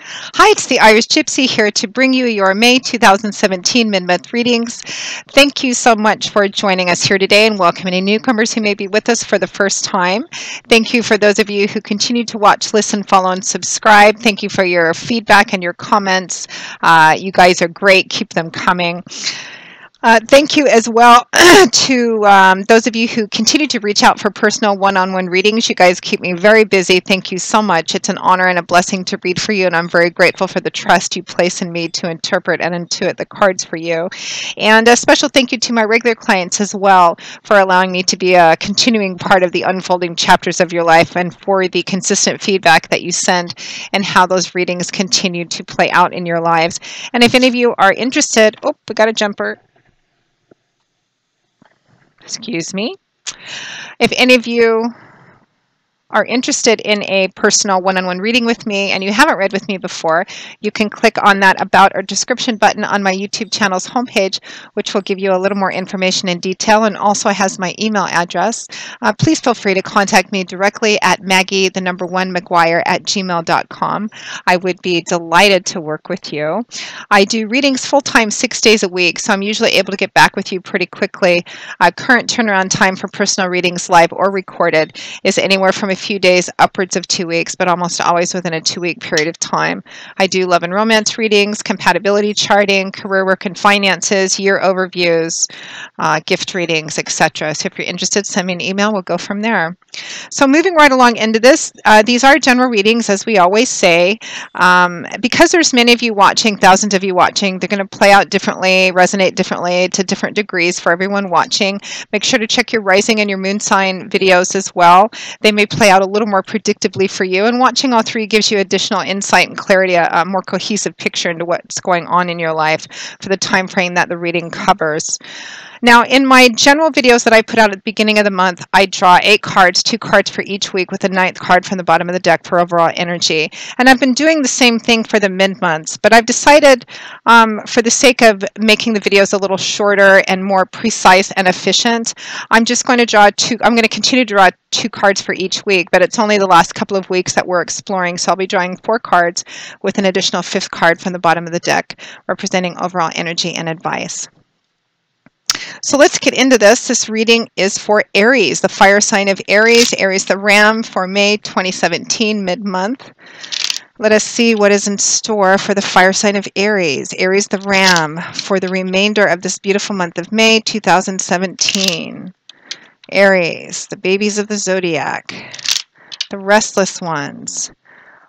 Hi, it's the Irish Gypsy here to bring you your May 2017 mid-month readings. Thank you so much for joining us here today and welcome any newcomers who may be with us for the first time. Thank you for those of you who continue to watch, listen, follow, and subscribe. Thank you for your feedback and your comments. You guys are great. Keep them coming. Thank you as well to those of you who continue to reach out for personal one-on-one readings. You guys keep me very busy. Thank you so much. It's an honor and a blessing to read for you, and I'm very grateful for the trust you place in me to interpret and intuit the cards for you. And a special thank you to my regular clients as well for allowing me to be a continuing part of the unfolding chapters of your life and for the consistent feedback that you send and how those readings continue to play out in your lives. And if any of you are interested, oh, we got a jumper. Excuse me. If any of you are interested in a personal one-on-one reading with me and you haven't read with me before, you can click on that About or Description button on my YouTube channel's homepage, which will give you a little more information in detail and also has my email address. Please feel free to contact me directly at Maggie1McGuire@gmail.com. I would be delighted to work with you. I do readings full-time 6 days a week, so I'm usually able to get back with you pretty quickly. Current turnaround time for personal readings, live or recorded, is anywhere from a few days upwards of 2 weeks, but almost always within a 2-week period of time. I do love and romance readings, compatibility charting, career work and finances, year overviews, gift readings, etc. So if you're interested, send me an email. We'll go from there. So moving right along into this, these are general readings, as we always say. Because there's many of you watching, thousands of you watching, they're going to play out differently, resonate differently to different degrees for everyone watching. Make sure to check your rising and your moon sign videos as well. They may play out a little more predictably for you, and watching all three gives you additional insight and clarity, a more cohesive picture into what's going on in your life for the time frame that the reading covers. Now, in my general videos that I put out at the beginning of the month, I draw 8 cards, 2 cards for each week with a 9th card from the bottom of the deck for overall energy. And I've been doing the same thing for the mid-months, but I've decided for the sake of making the videos a little shorter and more precise and efficient, I'm just going to draw 2, I'm going to continue to draw 2 cards for each week, but it's only the last couple of weeks that we're exploring, so I'll be drawing 4 cards with an additional 5th card from the bottom of the deck representing overall energy and advice. So let's get into this. This reading is for Aries, the fire sign of Aries, Aries the Ram, for May 2017, mid-month. Let us see what is in store for the fire sign of Aries, Aries the Ram, for the remainder of this beautiful month of May 2017. Aries, the babies of the zodiac, the restless ones.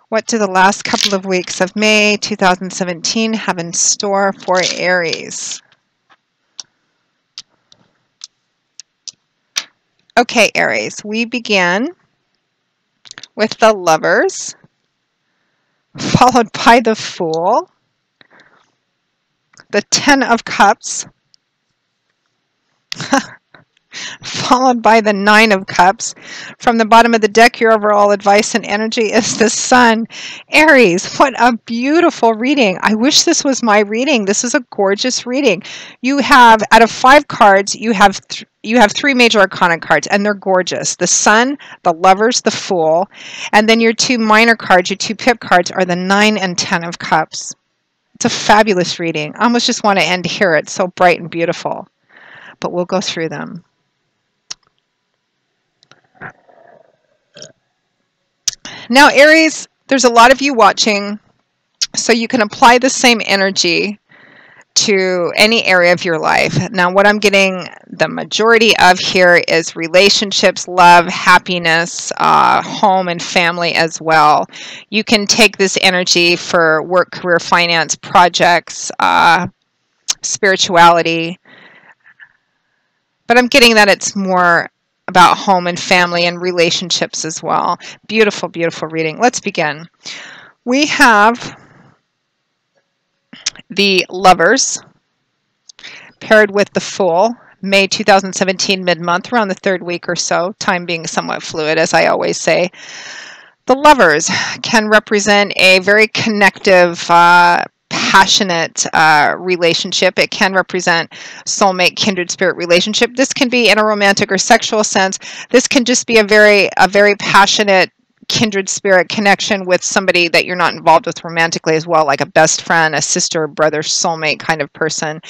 What do the last couple of weeks of May 2017 have in store for Aries? Okay, Aries, we begin with the Lovers, followed by the Fool, the 10 of Cups, followed by the 9 of Cups. From the bottom of the deck, your overall advice and energy is the Sun. Aries, what a beautiful reading. I wish this was my reading. This is a gorgeous reading. You have, out of 5 cards, you have 3 major arcana cards, and they're gorgeous. The Sun, the Lovers, the Fool, and then your 2 minor cards, your 2 pip cards, are the 9 and 10 of Cups. It's a fabulous reading. I almost just want to end here. It's so bright and beautiful, but we'll go through them. Now, Aries, there's a lot of you watching, so you can apply the same energy to any area of your life. Now, what I'm getting the majority of here is relationships, love, happiness, home, and family as well. You can take this energy for work, career, finance, projects, spirituality, but I'm getting that it's more about home and family and relationships as well. Beautiful, beautiful reading. Let's begin. We have the Lovers paired with the Fool, May 2017, mid-month, around the 3rd week or so, time being somewhat fluid, as I always say. The Lovers can represent a very connective, passionate relationship. It can represent soulmate, kindred spirit relationship. This can be in a romantic or sexual sense. This can just be a very passionate kindred spirit connection with somebody that you're not involved with romantically as well, like a best friend, a sister, brother, soulmate kind of person.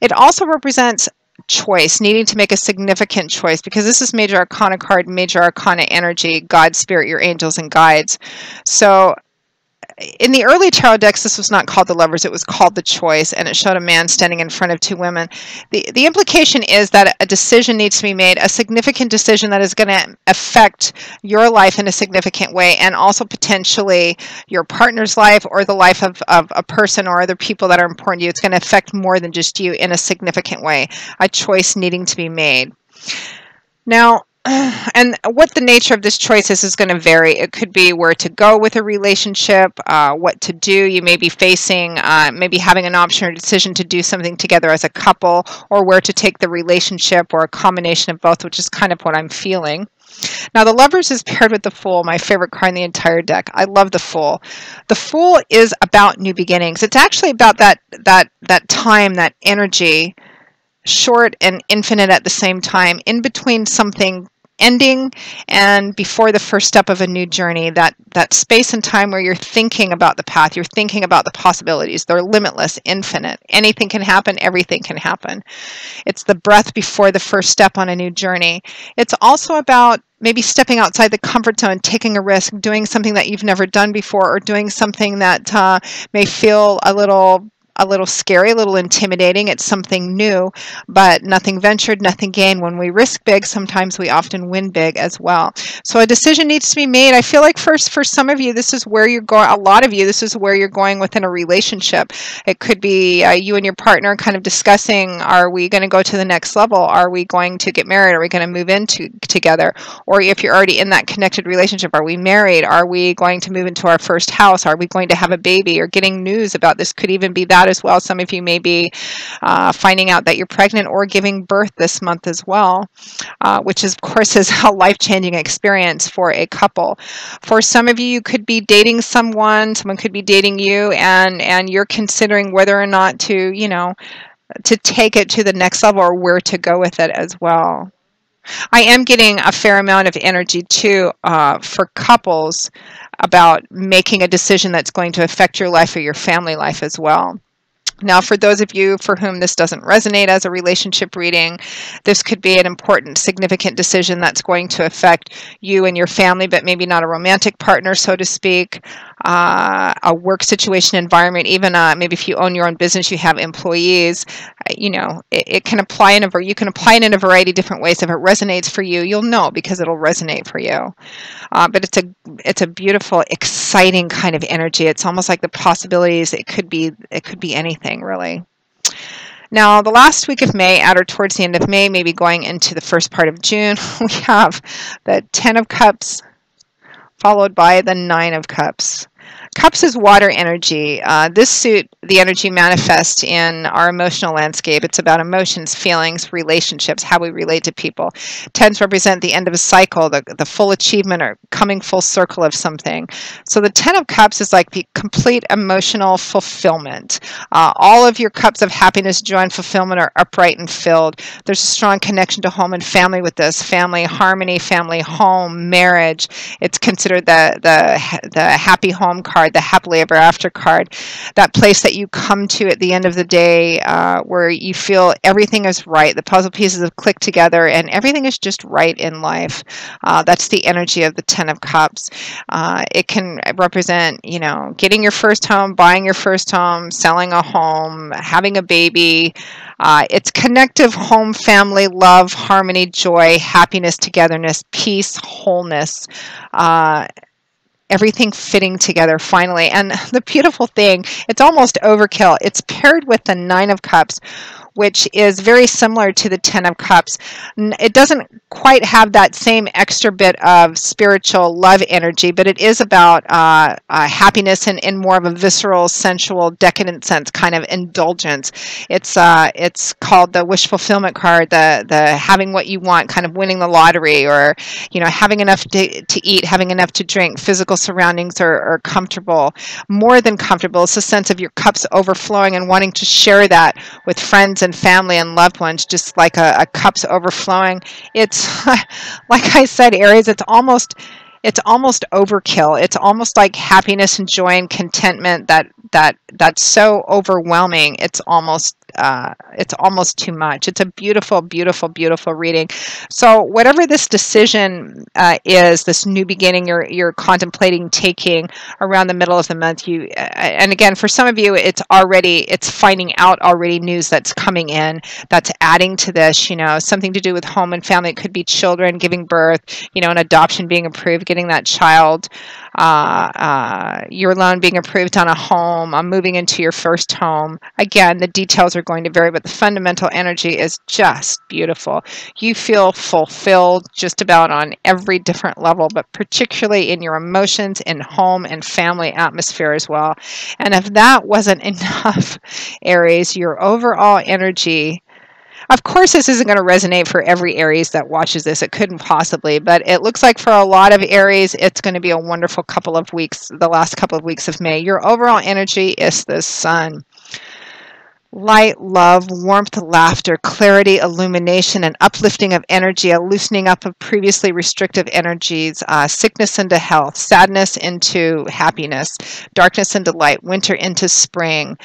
It also represents choice, needing to make a significant choice, because this is major arcana card, major arcana energy, God, spirit, your angels and guides. So in the early tarot decks, this was not called the Lovers, it was called the Choice, and it showed a man standing in front of two women. The implication is that a decision needs to be made, a significant decision that is going to affect your life in a significant way, and also potentially your partner's life or the life of a person or other people that are important to you. It's going to affect more than just you in a significant way, a choice needing to be made. Now, and what the nature of this choice is going to vary. It could be where to go with a relationship, what to do. You may be facing, maybe having an option or decision to do something together as a couple, or where to take the relationship, or a combination of both, which is kind of what I'm feeling. Now, the Lovers is paired with the Fool, my favorite card in the entire deck. I love the Fool. The Fool is about new beginnings. It's actually about that time, that energy, short and infinite at the same time, in between something ending and before the first step of a new journey, that space and time where you're thinking about the path, you're thinking about the possibilities. They're limitless, infinite. Anything can happen, everything can happen. It's the breath before the first step on a new journey. It's also about maybe stepping outside the comfort zone, taking a risk, doing something that you've never done before, or doing something that may feel a little scary, a little intimidating. It's something new, but nothing ventured, nothing gained. When we risk big, sometimes we often win big as well. So a decision needs to be made. I feel like for some of you, this is where you're going. A lot of you, this is where you're going within a relationship. It could be you and your partner kind of discussing, are we going to go to the next level? Are we going to get married? Are we going to move in together? Or if you're already in that connected relationship, are we married? Are we going to move into our first house? Are we going to have a baby? Or getting news about this could even be that as well. Some of you may be finding out that you're pregnant or giving birth this month as well, which is, of course, is a life-changing experience for a couple. For some of you, you could be dating someone could be dating you, and you're considering whether or not to, to take it to the next level, or where to go with it as well. I am getting a fair amount of energy too for couples about making a decision that's going to affect your life or your family life as well. Now, for those of you for whom this doesn't resonate as a relationship reading, this could be an important, significant decision that's going to affect you and your family, but maybe not a romantic partner, so to speak, a work situation, environment, even maybe if you own your own business, you have employees, it can apply you can apply it in a variety of different ways. If it resonates for you, you'll know because it'll resonate for you. But it's a beautiful, exciting kind of energy. It's almost like the possibilities. It could be anything, really. Now, the last week of May, or towards the end of May, maybe going into the first part of June, we have the 10 of Cups followed by the 9 of Cups. Cups is water energy. This suit, the energy manifests in our emotional landscape. It's about emotions, feelings, relationships, how we relate to people. Tens represent the end of a cycle, the full achievement or coming full circle of something. So the 10 of Cups is like the complete emotional fulfillment. All of your cups of happiness, joy, and fulfillment are upright and filled. There's a strong connection to home and family with this. Family harmony, family home, marriage. It's considered the happy home card, the happily ever after card, that place that you come to at the end of the day where you feel everything is right. The puzzle pieces have clicked together and everything is just right in life. That's the energy of the 10 of Cups. It can represent, getting your first home, buying your first home, selling a home, having a baby. It's connective home, family, love, harmony, joy, happiness, togetherness, peace, wholeness. Everything fitting together finally. And the beautiful thing, it's almost overkill. It's paired with the 9 of Cups, which is very similar to the 10 of Cups. It doesn't quite have that same extra bit of spiritual love energy, but it is about happiness in more of a visceral, sensual, decadent sense, kind of indulgence. It's called the wish fulfillment card, the having what you want, kind of winning the lottery, or having enough to eat, having enough to drink. Physical surroundings are comfortable, more than comfortable. It's a sense of your cups overflowing and wanting to share that with friends and family and loved ones, just like a cup's overflowing. It's like I said, Aries, it's almost it's almost overkill. It's almost like happiness and joy and contentment that's so overwhelming. It's almost too much. It's a beautiful, beautiful, beautiful reading. So whatever this decision is, this new beginning you're contemplating taking around the middle of the month, and again, for some of you, it's finding out already news that's coming in that's adding to this. Something to do with home and family. It could be children giving birth, an adoption being approved, getting that child, your loan being approved on a home, moving into your first home. Again, the details are going to vary, but the fundamental energy is just beautiful. You feel fulfilled just about on every different level, but particularly in your emotions, in home and family atmosphere as well. And if that wasn't enough, Aries, your overall energy, of course, this isn't going to resonate for every Aries that watches this. It couldn't possibly, but it looks like for a lot of Aries, it's going to be a wonderful couple of weeks, the last couple of weeks of May. Your overall energy is the sun. Light, love, warmth, laughter, clarity, illumination, and uplifting of energy, a loosening up of previously restrictive energies, sickness into health, sadness into happiness, darkness into light, winter into spring,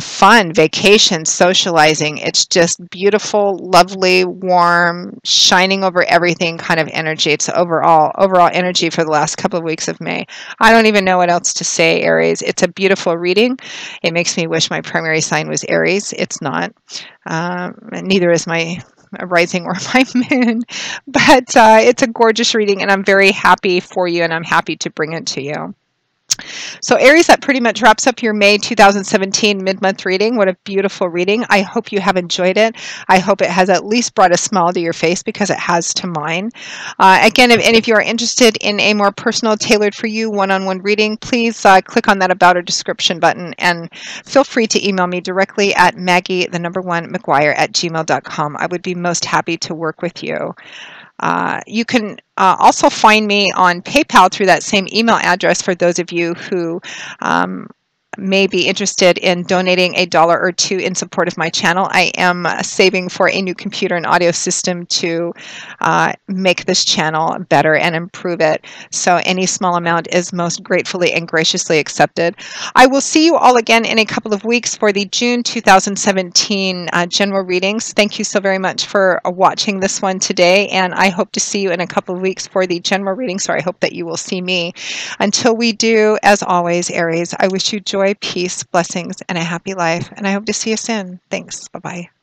fun, vacation, socializing. It's just beautiful, lovely, warm, shining over everything kind of energy. It's overall energy for the last couple of weeks of May. I don't even know what else to say, Aries. It's a beautiful reading. It makes me wish my primary sign was Aries. It's not. Neither is my rising or my moon. But it's a gorgeous reading, and I'm very happy for you, and I'm happy to bring it to you. So Aries, that pretty much wraps up your May 2017 mid-month reading. What a beautiful reading. I hope you have enjoyed it. I hope it has at least brought a smile to your face, because it has to mine. Again, if any of you are interested in a more personal, tailored for you one-on-one reading, please click on that About or Description button, and feel free to email me directly at Maggie1McGuire@gmail.com. I would be most happy to work with you. You can also find me on PayPal through that same email address for those of you who may be interested in donating $1 or $2 in support of my channel. I am saving for a new computer and audio system to make this channel better and improve it. So any small amount is most gratefully and graciously accepted. I will see you all again in a couple of weeks for the June 2017 general readings. Thank you so very much for watching this one today, and I hope to see you in a couple of weeks for the general reading, so I hope that you will see me. Until we do, as always, Aries, I wish you joy, peace, blessings, and a happy life, and I hope to see you soon. Thanks. Bye-bye.